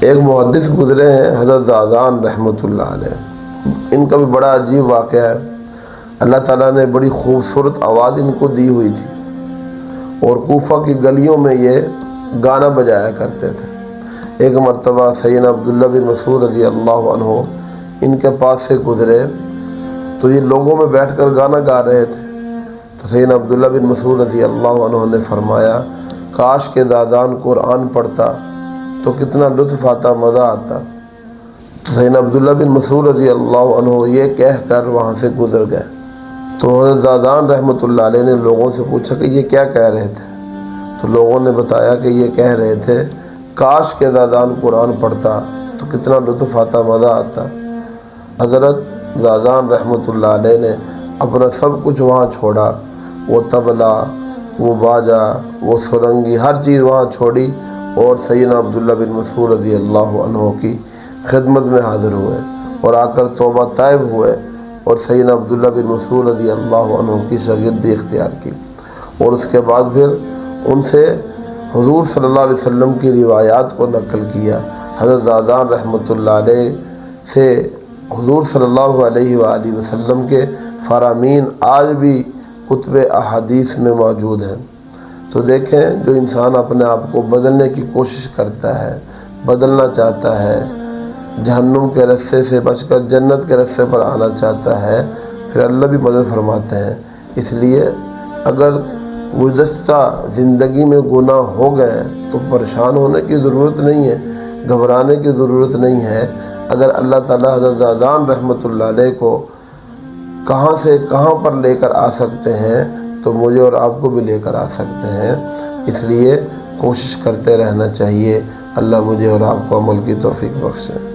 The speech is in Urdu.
ایک محدث گزرے ہیں حضرت زادان رحمۃ اللہ علیہ، ان کا بھی بڑا عجیب واقعہ ہے۔ اللہ تعالیٰ نے بڑی خوبصورت آواز ان کو دی ہوئی تھی اور کوفہ کی گلیوں میں یہ گانا بجایا کرتے تھے۔ ایک مرتبہ سیدنا عبداللہ بن مسعود رضی اللہ عنہ ان کے پاس سے گزرے تو یہ لوگوں میں بیٹھ کر گانا گا رہے تھے، تو سیدنا عبداللہ بن مسعود رضی اللہ عنہ نے فرمایا کاش کہ زادان قرآن پڑھتا تو کتنا لطف آتا، مزہ آتا۔ تو سیدنا عبداللہ بن مسعود رضی اللہ عنہ یہ کہہ کر وہاں سے گزر گئے۔ تو حضرت زادان رحمۃ اللہ علیہ نے لوگوں سے پوچھا کہ یہ کیا کہہ رہے تھے؟ تو لوگوں نے بتایا کہ یہ کہہ رہے تھے کاش کہ زادان قرآن پڑھتا تو کتنا لطف آتا، مزہ آتا۔ حضرت زادان رحمۃ اللہ علیہ نے اپنا سب کچھ وہاں چھوڑا، وہ طبلہ، وہ باجا، وہ سرنگی، ہر چیز وہاں چھوڑی اور سیدنا عبداللہ بن مسعود رضی اللہ عنہ کی خدمت میں حاضر ہوئے اور آ کر توبہ طائب ہوئے اور سیدنا عبداللہ بن مسعود رضی اللہ عنہ کی شاگردی اختیار کی، اور اس کے بعد پھر ان سے حضور صلی اللہ علیہ وسلم کی روایات کو نقل کیا۔ حضرت زادان رحمۃ اللہ علیہ سے حضور صلی اللہ علیہ وآلہ وسلم کے فرامین آج بھی کتب احادیث میں موجود ہیں۔ تو دیکھیں جو انسان اپنے آپ کو بدلنے کی کوشش کرتا ہے، بدلنا چاہتا ہے، جہنم کے رستے سے بچ کر جنت کے رستے پر آنا چاہتا ہے، پھر اللہ بھی مدد فرماتے ہیں۔ اس لیے اگر گزشتہ زندگی میں گناہ ہو گئے تو پریشان ہونے کی ضرورت نہیں ہے، گھبرانے کی ضرورت نہیں ہے۔ اگر اللہ تعالیٰ حضرت زادان رحمۃ اللہ علیہ کو کہاں سے کہاں پر لے کر آ سکتے ہیں تو مجھے اور آپ کو بھی لے کر آ سکتے ہیں۔ اس لیے کوشش کرتے رہنا چاہیے۔ اللہ مجھے اور آپ کو عمل کی توفیق بخشے۔